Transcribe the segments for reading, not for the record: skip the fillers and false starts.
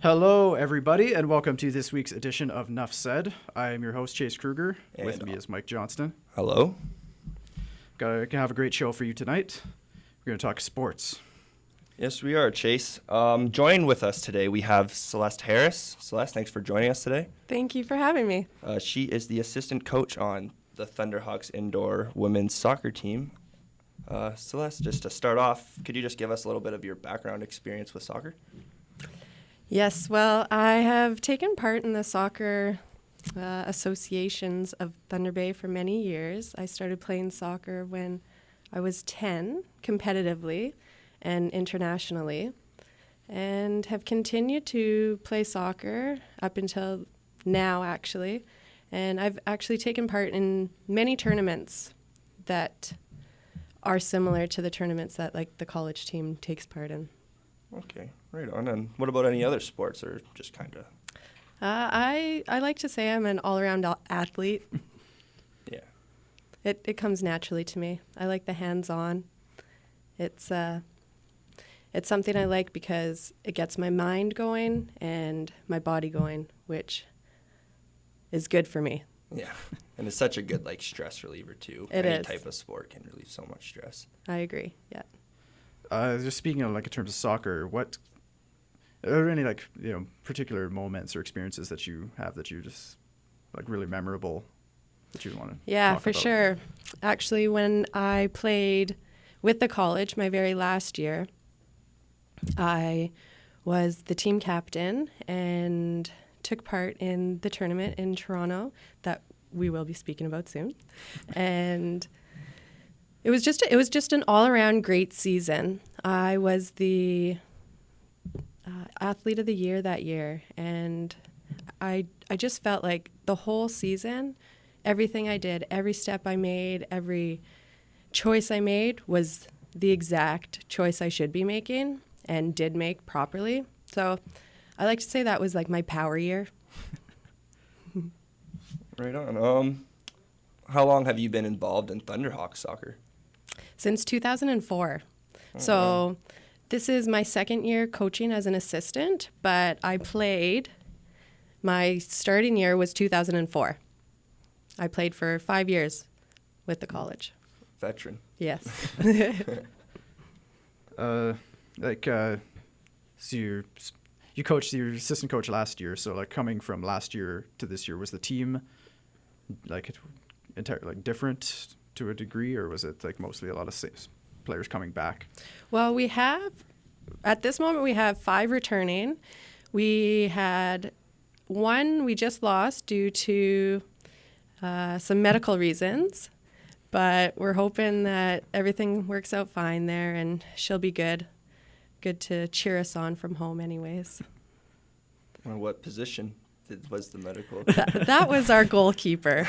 Hello, everybody, and welcome to this week's edition of Nuff Said. I am your host, Chase Kruger. With me is Mike Johnston. Hello. Gonna have a great show for you tonight. We're going to talk sports. Yes, we are, Chase. Joining with us today, we have Celeste Harris. Celeste, thanks for joining us today. Thank you for having me. She is the assistant coach on the Thunderhawks indoor women's soccer team. Celeste, just to start off, could you just give us a little bit of your background experience with soccer? Yes, well, I have taken part in the soccer associations of Thunder Bay for many years. I started playing soccer when I was 10, competitively and internationally, and have continued to play soccer up until now, actually. And I've actually taken part in many tournaments that are similar to the tournaments that like the college team takes part in. Okay, right on. And what about any other sports, or just kind of? I like to say I'm an all-around athlete. Yeah. It comes naturally to me. I like the hands-on. It's something I like because it gets my mind going and my body going, which is good for me. Yeah, and it's such a good stress reliever too. Any type of sport can relieve so much stress. I agree. Yeah. Just speaking of in terms of soccer, what are there any particular moments or experiences that you have that you just really memorable that you want to Yeah, talk for about? sure. Actually, when I played with the college my very last year, I was the team captain and took part in the tournament in Toronto that we will be speaking about soon. And it was just an all-around great season. I was the athlete of the year that year, and I just felt like the whole season, everything I did, every step I made, every choice I made was the exact choice I should be making and did make properly. So I like to say that was my power year. Right on. How long have you been involved in Thunderhawks soccer? Since 2004. So this is my second year coaching as an assistant, but I played, my starting year was 2004. I played for 5 years with the college. Veteran. Yes. So you coached your assistant coach last year. So coming from last year to this year, was the team different to a degree, or was it mostly a lot of players coming back? Well, at this moment, we have 5 returning. We had 1 we just lost due to some medical reasons, but we're hoping that everything works out fine there and she'll be good. Good to cheer us on from home anyways. Well, what position was the medical? That was our goalkeeper.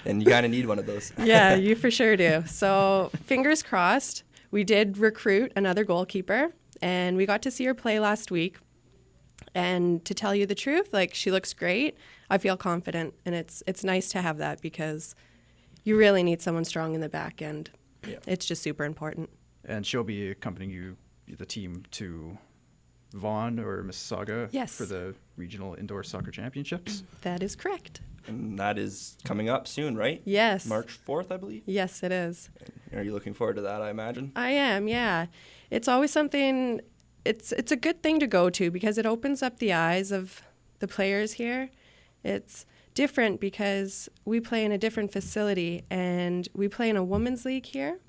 And you kind of need one of those. Yeah, you for sure do. So fingers crossed. We did recruit another goalkeeper, and we got to see her play last week. And to tell you the truth, she looks great. I feel confident, and it's nice to have that because you really need someone strong in the back end. Yeah. It's just super important. And she'll be accompanying the team to Vaughan or Mississauga Yes. for the regional indoor soccer championships. That is correct. And that is coming up soon, right? Yes. March 4th, I believe. Yes, it is. Are you looking forward to that, I imagine? I am, yeah. It's always something, it's a good thing to go to because it opens up the eyes of the players here. It's different because we play in a different facility and we play in a women's league here.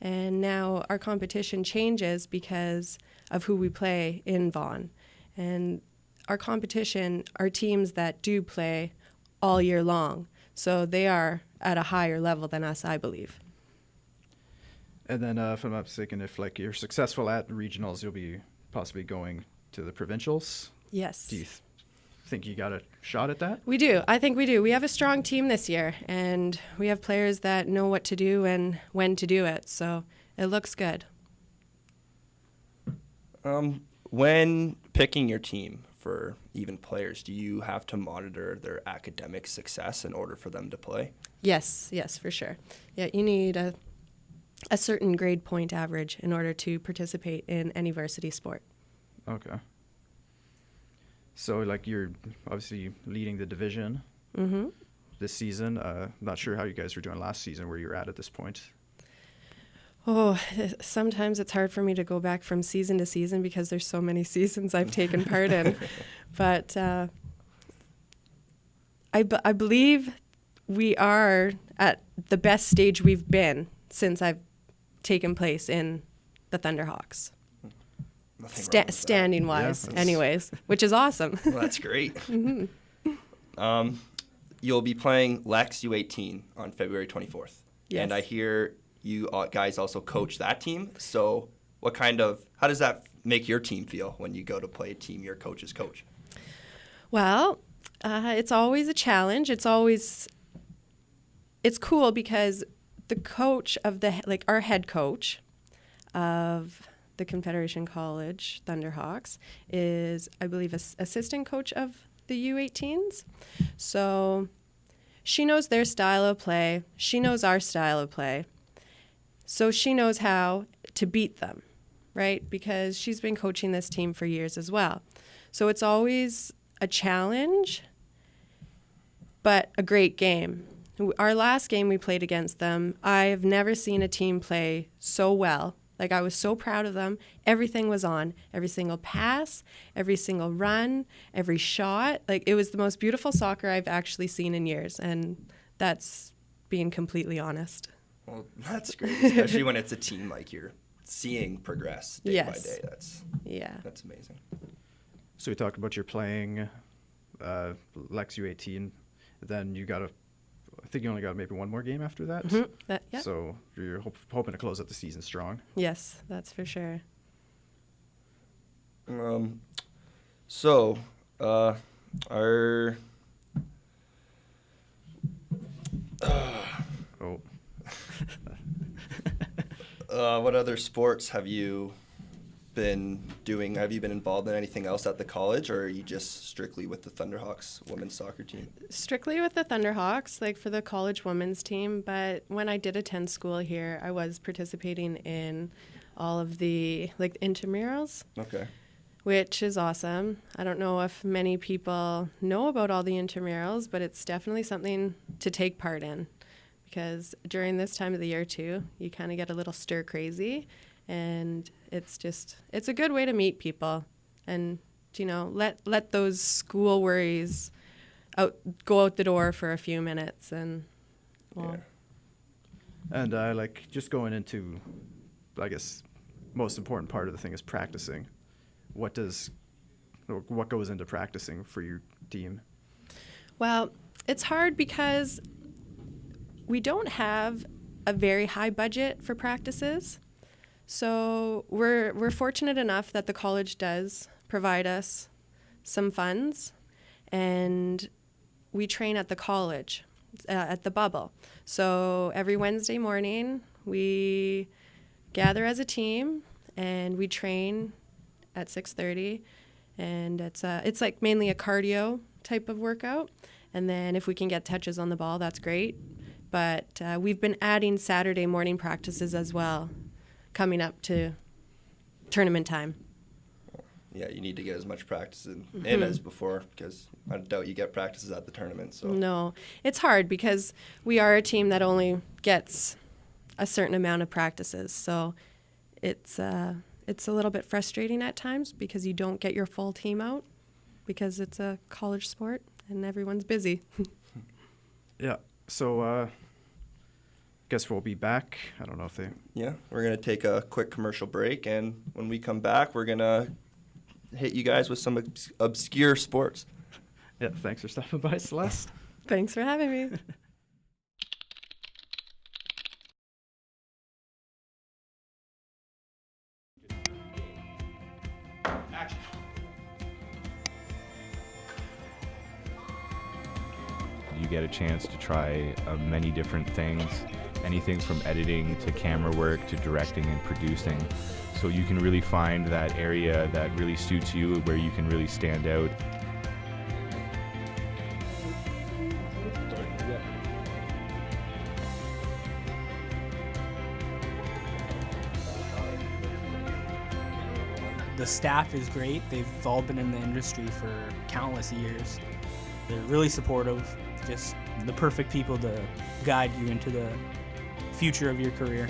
And now our competition changes because of who we play in Vaughan. And our competition are teams that do play all year long. So they are at a higher level than us, I believe. And then if I'm not mistaken, if you're successful at regionals, you'll be possibly going to the provincials. Yes. Do you think you got a shot at that? We do. I think we do. We have a strong team this year, and we have players that know what to do and when to do it. So it looks good. When picking your team for even players, do you have to monitor their academic success in order for them to play? Yes, for sure. Yeah, you need a certain grade point average in order to participate in any varsity sport. Okay. So, like, you're obviously leading the division Mm-hmm. this season. Not sure how you guys were doing last season, where you're at this point. Oh, sometimes it's hard for me to go back from season to season because there's so many seasons I've taken part in. But I believe we are at the best stage we've been since I've taken place in the Thunderhawks. Nothing wrong with that. Standing wise, anyways, which is awesome. Well, that's great. You'll be playing Lex U18 on February 24th. Yes. And I hear you guys also coach that team. So how does that make your team feel when you go to play a team your coach's coach? Well, it's always a challenge. It's cool because the coach of our head coach of the Confederation College Thunderhawks is, I believe, assistant coach of the U18s. So she knows their style of play. She knows our style of play. So she knows how to beat them, right? Because she's been coaching this team for years as well. So it's always a challenge, but a great game. Our last game we played against them, I've never seen a team play so well. Like, I was so proud of them. Everything was on. Every single pass, every single run, every shot. Like, it was the most beautiful soccer I've actually seen in years, and that's being completely honest. Well, that's great, especially when it's a team like you're seeing progress day by day. That's amazing. So we talked about your playing Lex U18. Then you got I think you only got maybe one more game after that. Mm-hmm. Yeah. So you're hoping to close out the season strong. Yes, that's for sure. What other sports have you been doing? Have you been involved in anything else at the college, or are you just strictly with the Thunderhawks women's soccer team? Strictly with the Thunderhawks, like for the college women's team. But when I did attend school here, I was participating in all of the intramurals. Okay. Which is awesome. I don't know if many people know about all the intramurals, but it's definitely something to take part in, because during this time of the year too, you kind of get a little stir crazy, and it's a good way to meet people and, let those school worries go out the door for a few minutes. And just going into, I guess, most important part of the thing is practicing. What goes into practicing for your team? Well, it's hard because we don't have a very high budget for practices. So we're fortunate enough that the college does provide us some funds, and we train at the college, at the Bubble. So every Wednesday morning we gather as a team and we train at 6:30, and it's like mainly a cardio type of workout. And then if we can get touches on the ball, that's great. But we've been adding Saturday morning practices as well, coming up to tournament time. Yeah, you need to get as much practice in as before, because I doubt you get practices at the tournament. So no, it's hard because we are a team that only gets a certain amount of practices. So it's a little bit frustrating at times because you don't get your full team out because it's a college sport and everyone's busy. Yeah. So guess we'll be back. I don't know if they... Yeah, we're going to take a quick commercial break, and when we come back, we're going to hit you guys with some obscure sports. Yeah, thanks for stopping by, Celeste. Thanks for having me. You get a chance to try many different things, anything from editing to camera work to directing and producing. So you can really find that area that really suits you, where you can really stand out. The staff is great. They've all been in the industry for countless years. They're really supportive, just the perfect people to guide you into the future of your career.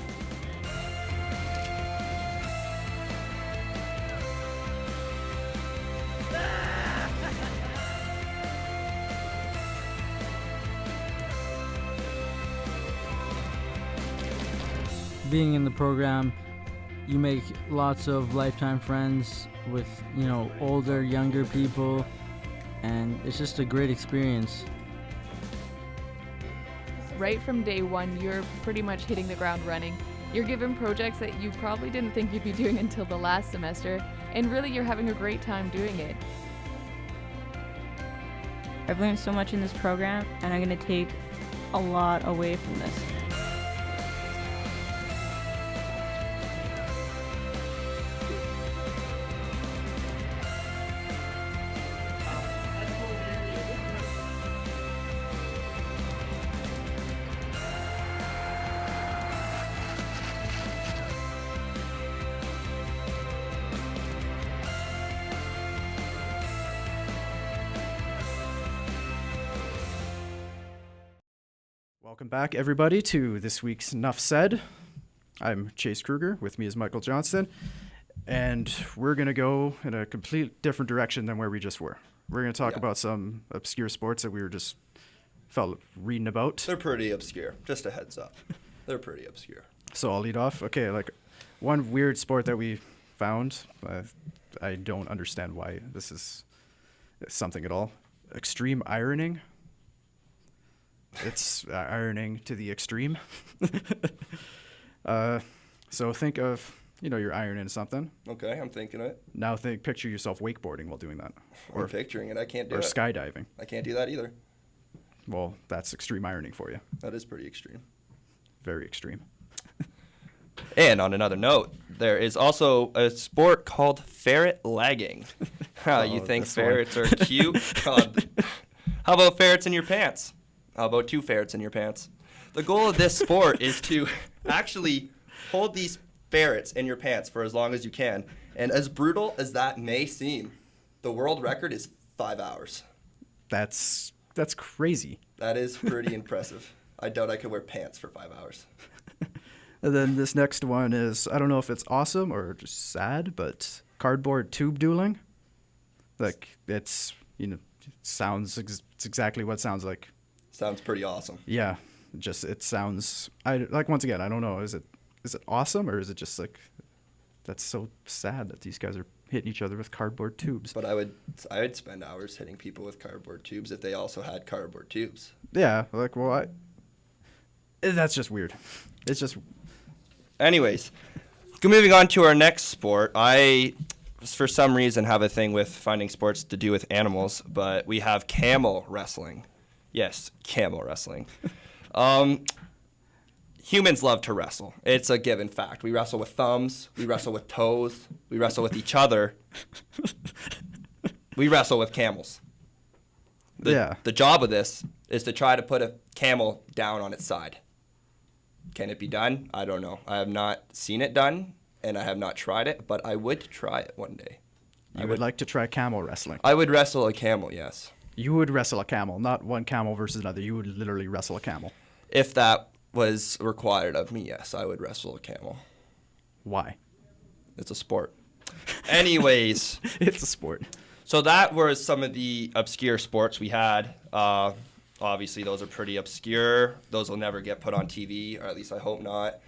Being in the program, you make lots of lifetime friends with, older, younger people, and it's just a great experience. Right from day one, you're pretty much hitting the ground running. You're given projects that you probably didn't think you'd be doing until the last semester, and really you're having a great time doing it. I've learned so much in this program, and I'm going to take a lot away from this. Welcome back, everybody, to this week's Nuff Said. I'm Chase Kruger. With me is Michael Johnston. And we're going to go in a complete different direction than where we just were. We're going to talk about some obscure sports that we were just reading about. They're pretty obscure. Just a heads up. They're pretty obscure. So I'll lead off. Okay, one weird sport that we found, I don't understand why this is something at all. Extreme ironing. It's ironing to the extreme. So think of, you're ironing something. Okay, I'm thinking it. Now picture yourself wakeboarding while doing that. Or picturing it. I can't do it. Or skydiving. I can't do that either. Well, that's extreme ironing for you. That is pretty extreme. Very extreme. And on another note, there is also a sport called ferret lagging. You think ferrets are cute? How about ferrets in your pants? How about 2 ferrets in your pants? The goal of this sport is to actually hold these ferrets in your pants for as long as you can. And as brutal as that may seem, the world record is 5 hours. That's crazy. That is pretty impressive. I doubt I could wear pants for 5 hours. And then this next one is, I don't know if it's awesome or just sad, but cardboard tube dueling. It's exactly what it sounds like. Sounds pretty awesome. Yeah, it sounds. Once again, I don't know. Is it awesome or is it just that's so sad that these guys are hitting each other with cardboard tubes? But I would spend hours hitting people with cardboard tubes if they also had cardboard tubes. Yeah, that's just weird. It's just. Anyways, moving on to our next sport. I, for some reason, have a thing with finding sports to do with animals, but we have camel wrestling. Yes, camel wrestling. Humans love to wrestle. It's a given fact. We wrestle with thumbs. We wrestle with toes. We wrestle with each other. We wrestle with camels. The job of this is to try to put a camel down on its side. Can it be done? I don't know. I have not seen it done, and I have not tried it, but I would try it one day. I would like to try camel wrestling. I would wrestle a camel, yes. You would wrestle a camel, not one camel versus another. You would literally wrestle a camel. If that was required of me, yes, I would wrestle a camel. Why? It's a sport. Anyways. It's a sport. So that was some of the obscure sports we had. Obviously, those are pretty obscure. Those will never get put on TV, or at least I hope not.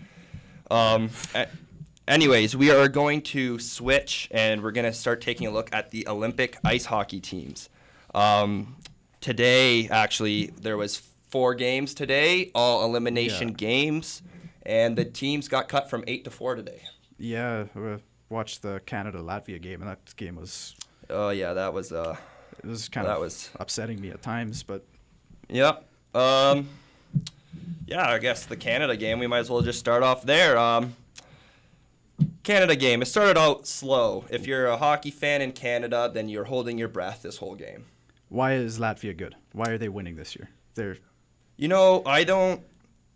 Anyways, we are going to switch, and we're going to start taking a look at the Olympic ice hockey teams. Today, actually, there was 4 games today, all elimination games, and the teams got cut from 8 to 4 today. Yeah, we watched the Canada-Latvia game, and that game was... Oh, yeah, that was... it was kind of upsetting me at times, but... Yep. Yeah, I guess the Canada game, we might as well just start off there. Canada game, it started out slow. If you're a hockey fan in Canada, then you're holding your breath this whole game. Why is Latvia good? Why are they winning this year? I don't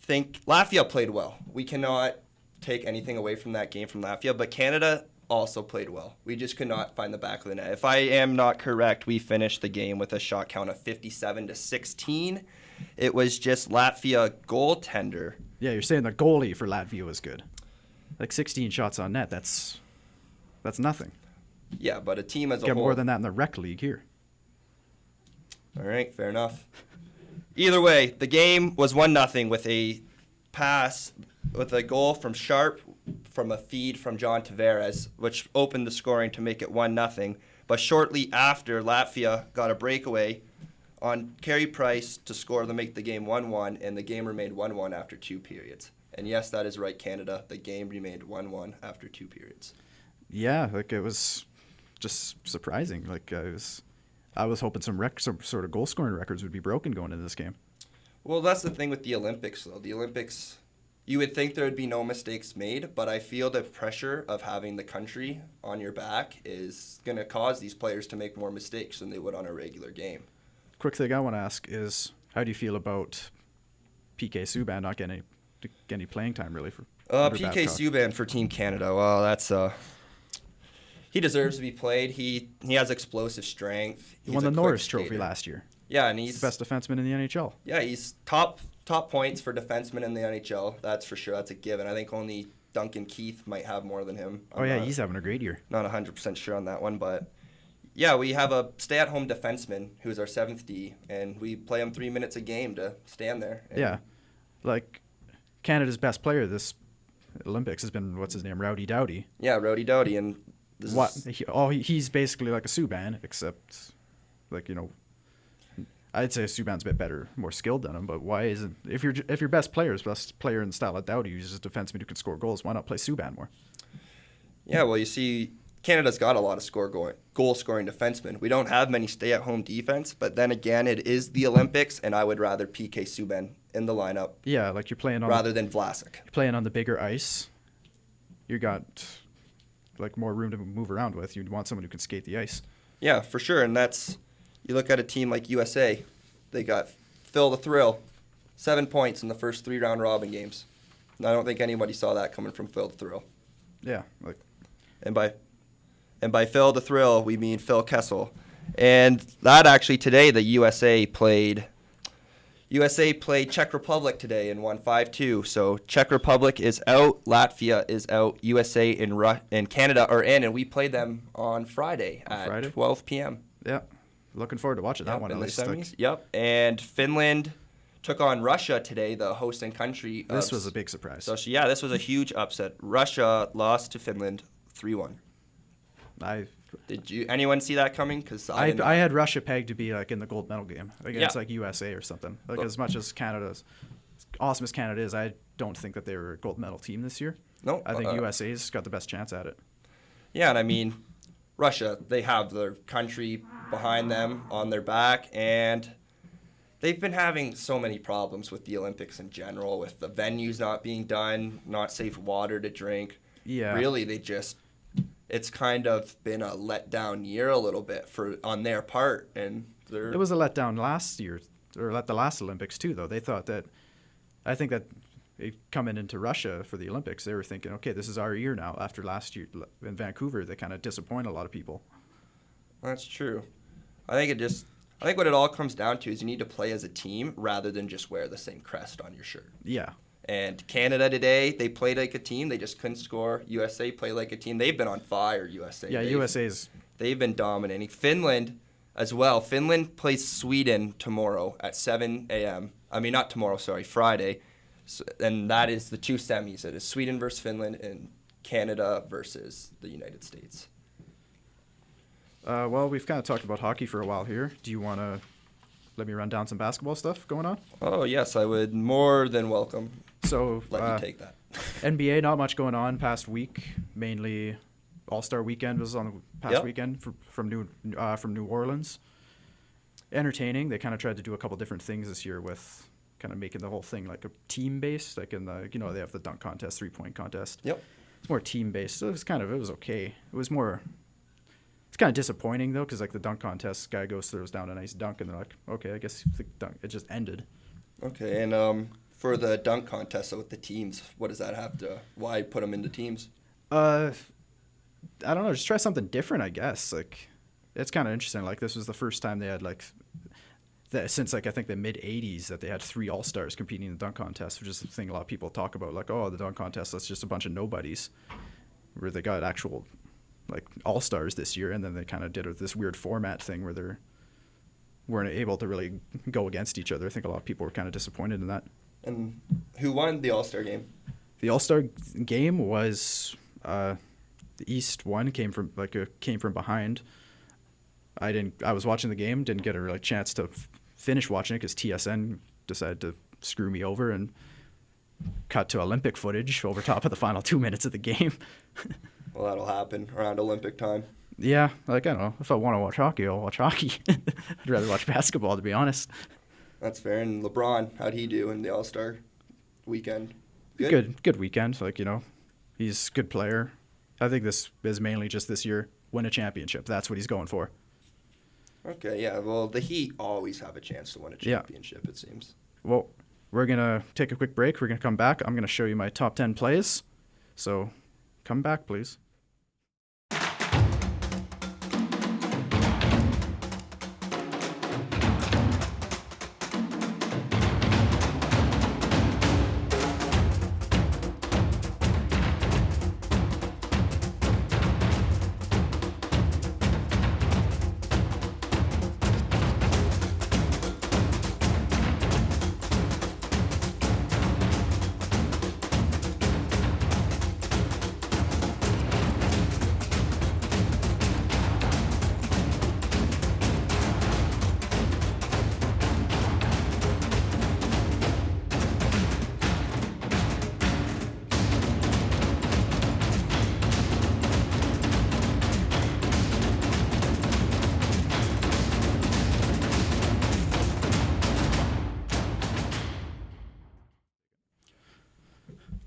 think Latvia played well. We cannot take anything away from that game from Latvia, but Canada also played well. We just could not find the back of the net. If I am not correct, we finished the game with a shot count of 57-16. It was just Latvia goaltender. Yeah, you're saying the goalie for Latvia was good. Like 16 shots on net, that's nothing. Yeah, but a team as a Get whole. more than that in the rec league here. All right, fair enough. Either way, the game was 1-0 with a pass, with a goal from Sharp from a feed from John Tavares, which opened the scoring to make it 1-0. But shortly after, Latvia got a breakaway on Carey Price to score to make the game 1-1, and the game remained 1-1 after 2 periods. And yes, that is right, Canada. The game remained 1-1 after 2 periods. Yeah, like it was just surprising. Like I was hoping some sort of goal scoring records would be broken going into this game. Well, that's the thing with the Olympics, though. The Olympics, you would think there would be no mistakes made, but I feel the pressure of having the country on your back is going to cause these players to make more mistakes than they would on a regular game. Quick thing I want to ask is, how do you feel about PK Subban not getting any playing time really for PK Subban for Team Canada? Well, that's he deserves to be played. He has explosive strength. He won the Norris Trophy last year. Yeah, and he's the best defenseman in the NHL. Yeah, he's top points for defensemen in the NHL. That's for sure. That's a given. I think only Duncan Keith might have more than him. He's having a great year. Not 100% sure on that one, but yeah, we have a stay-at-home defenseman who's our 7th D, and we play him 3 minutes a game to stand there. Yeah, like Canada's best player this Olympics has been, what's his name, Rowdy Doughty. Yeah, Rowdy Doughty, and he's basically like a Subban, except I'd say Subban's a bit better, more skilled than him. But why isn't if your best player is best player in the style of Doughty, who's just a defenseman who can score goals, why not play Subban more? Yeah, well, you see, Canada's got a lot of goal-scoring defensemen. We don't have many stay-at-home defense, but then again, it is the Olympics, and I would rather PK Subban in the lineup. Yeah, like you're playing on rather than Vlasic. You're playing on the bigger ice. You got like more room to move around with. You'd want someone who can skate the ice. Yeah, for sure, and that's you look at a team like USA. They got Phil the Thrill, 7 points in the first 3 round robin games. And I don't think anybody saw that coming from Phil the Thrill. Yeah, and by Phil the Thrill, we mean Phil Kessel. And that actually today, the USA played Czech Republic today and won 5-2. So Czech Republic is out, Latvia is out, USA and Canada are in, and we played them on Friday at 12 p.m. Yeah, looking forward to watching that one at least. Yep, and Finland took on Russia today, the hosting country. This was a big surprise. So yeah, this was a huge upset. Russia lost to Finland 3-1. Did anyone see that coming? Because I had Russia pegged to be like in the gold medal game against like USA or something. Like as much as Canada's awesome as Canada is, I don't think that they were a gold medal team this year. No, I think USA's got the best chance at it. Yeah, and I mean, Russia, they have their country behind them on their back, and they've been having so many problems with the Olympics in general, with the venues not being done, not safe water to drink. Yeah, really, it's kind of been a letdown year a little bit on their part, and it was a letdown last year or at the last Olympics too. Though they thought that, I think that coming into Russia for the Olympics, they were thinking, okay, this is our year now. After last year in Vancouver, they kind of disappointed a lot of people. That's true. I think what it all comes down to is you need to play as a team rather than just wear the same crest on your shirt. Yeah. And Canada today, they played like a team. They just couldn't score. USA played like a team. They've been on fire, USA. Yeah, They've been dominating. Finland as well. Finland plays Sweden tomorrow at 7 a.m. I mean, not tomorrow, sorry, Friday. So, and that is the 2 semis. It is Sweden versus Finland and Canada versus the United States. Well, we've kind of talked about hockey for a while here. Do you want to let me run down some basketball stuff going on? Oh, yes, I would more than welcome. So let you take that. NBA, not much going on past week. Mainly All-Star Weekend was on the past weekend from New Orleans. Entertaining. They kind of tried to do a couple different things this year with kind of making the whole thing like a team-based, like in the, they have the dunk contest, three-point contest. Yep. It's more team-based. So it was okay. It's kind of disappointing though, because like the dunk contest, guy throws down a nice dunk, and they're like, okay, I guess the dunk, it just ended. Okay, and for the dunk contest, so with the teams, what does that why put them into teams? I don't know, just try something different, I guess. Like, it's kind of interesting. Like, this was the first time they had, like, since, like, I think the mid-'80s that they had 3 all-stars competing in the dunk contest, which is the thing a lot of people talk about. Like, oh, the dunk contest, that's just a bunch of nobodies. Where they got actual, like, all-stars this year, and then they kind of did this weird format thing where they weren't able to really go against each other. I think a lot of people were kind of disappointed in that. And who won the All-Star game? The All-Star game was the East won, came from behind. I was watching the game, didn't get a chance to finish watching it because TSN decided to screw me over and cut to Olympic footage over top of the final 2 minutes of the game. Well, that'll happen around Olympic time. Yeah, like, I don't know. If I want to watch hockey, I'll watch hockey. I'd rather watch basketball, to be honest. That's fair. And LeBron, how'd he do in the All-Star weekend? Good weekend. Like, he's a good player. I think this is mainly just this year, win a championship. That's what he's going for. Okay, yeah. Well, the Heat always have a chance to win a championship, it seems. Well, we're going to take a quick break. We're going to come back. I'm going to show you my top 10 plays. So come back, please.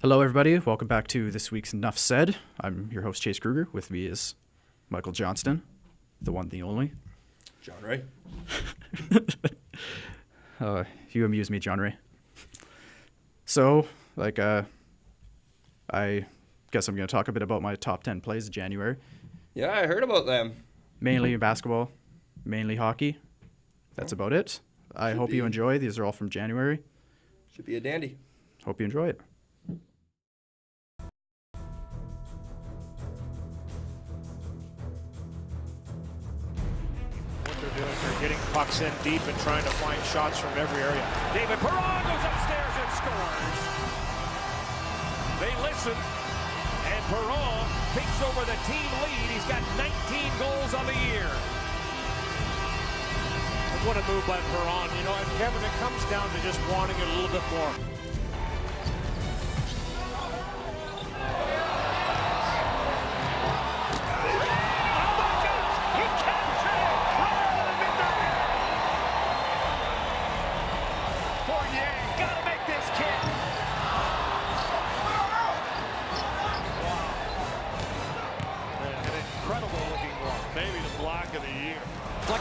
Hello, everybody. Welcome back to this week's Nuff Said. I'm your host, Chase Kruger. With me is Michael Johnston, the one, the only. John Ray. You amuse me, John Ray. So, I guess I'm going to talk a bit about my top 10 plays of January. Yeah, I heard about them. Mainly basketball, mainly hockey. That's about it. I hope you enjoy. These are all from January. Should be a dandy. Hope you enjoy it. They're getting pucks in deep and trying to find shots from every area. David Perron goes upstairs and scores. They listen, and Perron takes over the team lead. He's got 19 goals on the year. What a move by Perron, and Kevin, it comes down to just wanting it a little bit more.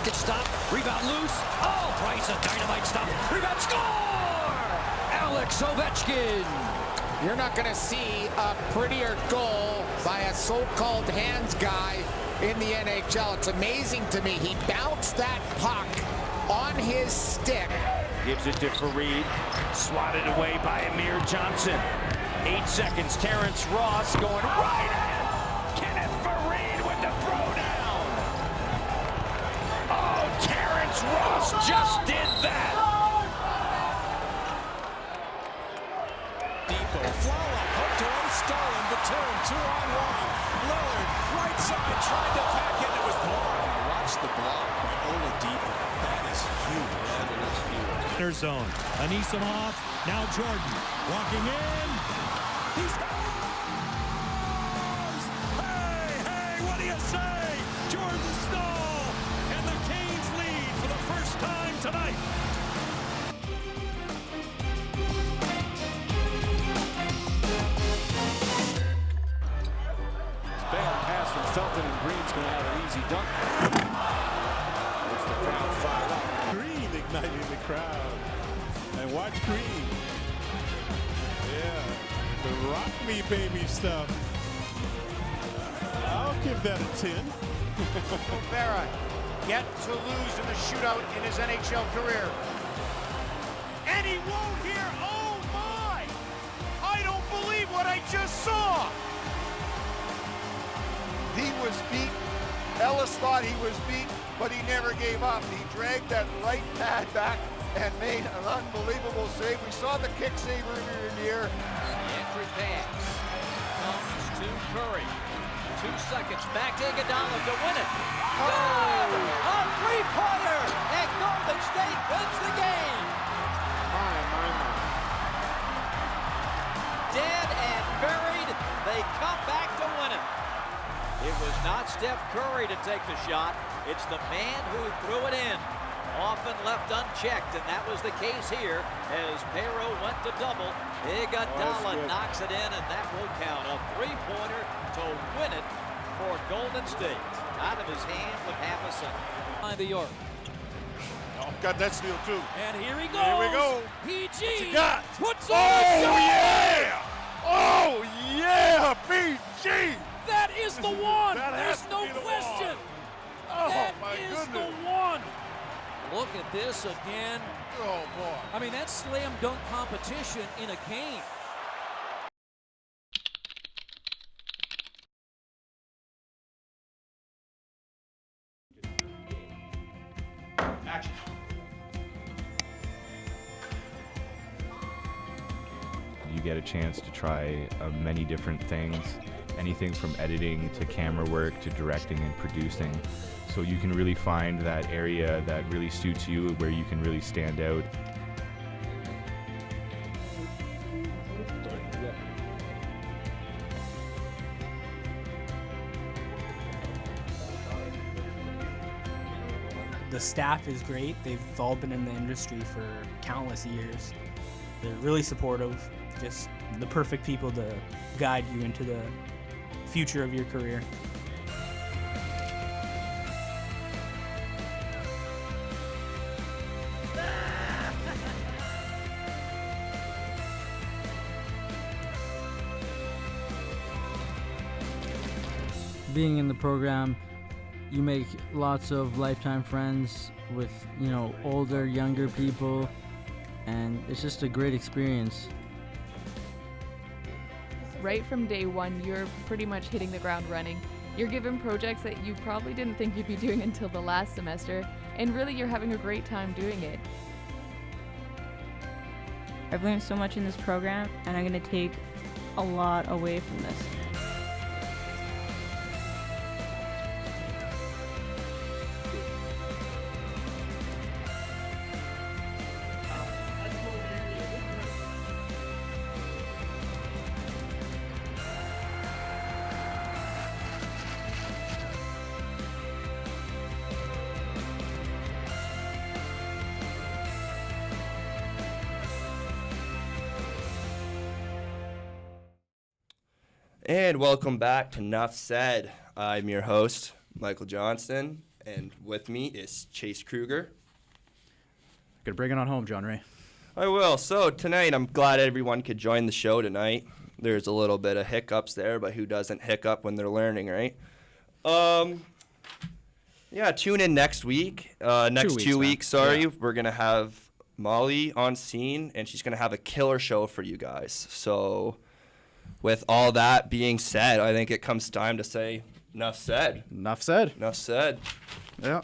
Deflected stop, rebound loose. Oh, Price, a dynamite stop. Rebound score! Alex Ovechkin. You're not going to see a prettier goal by a so-called hands guy in the NHL. It's amazing to me. He bounced that puck on his stick. Gives it to Fareed. Swatted away by Amir Johnson. 8 seconds. Terrence Ross going right at Kenneth Fareed with the throwdown. Oh, Terrence Ross just did that. Depot, Flala, hooked away, stolen, Batum, 2-on-1. Lillard, right side, tried to pack in, it was blocked. Watch the block by Oladipo. That is huge. That is huge. Their zone. Anisimov, now Jordan, walking in. He scores! Hey, what do you say? Jordan Staal, and the Canes lead for the first time tonight. Bad pass from Felton, and Green's going to have an easy dunk. It's the crowd fired up. Green igniting the crowd. And watch Green. Yeah, the rock me baby stuff. give that a 10. Rivera yet to lose in the shootout in his NHL career. And he won't here. Oh my! I don't believe what I just saw. He was beat. Ellis thought he was beat, but he never gave up. He dragged that right pad back and made an unbelievable save. We saw the kick save earlier in the year. The entry pass comes to Curry. 2 seconds back to Iguodala to win it. Good! A three-pointer! And Golden State wins the game. My. Dead and buried, they come back to win it. It was not Steph Curry to take the shot. It's the man who threw it in. Often left unchecked, and that was the case here as Pero went to double. Iguodala knocks it in, and that will count. A three-pointer to win it for Golden State. Out of his hand with half a second. By the York. Oh, got that steal too. And here he goes. Here we go. PG What you got? puts on a shot. Yeah! Oh yeah, PG! That is the one. That There's has to no be the question. Oh That my is goodness. the one. Look at this again. Oh boy. I mean, that's slam dunk competition in a game. Action. You get a chance to try many different things, anything from editing to camera work to directing and producing. So you can really find that area that really suits you, where you can really stand out. The staff is great. They've all been in the industry for countless years. They're really supportive, just the perfect people to guide you into the future of your career. Being in the program, you make lots of lifetime friends with, older, younger people, and it's just a great experience. Right from day one, you're pretty much hitting the ground running. You're given projects that you probably didn't think you'd be doing until the last semester, and really you're having a great time doing it. I've learned so much in this program, and I'm going to take a lot away from this. And welcome back to Nuff Said. I'm your host, Michael Johnston, and with me is Chase Kruger. Gonna bring it on home, John Ray. I will. So tonight, I'm glad everyone could join the show tonight. There's a little bit of hiccups there, but who doesn't hiccup when they're learning, right? Yeah, tune in next week. Next 2 weeks, Yeah. We're going to have Molly on scene, and she's going to have a killer show for you guys. So with all that being said, I think it comes time to say Nuff Said. Nuff said. Nuff said. Yeah.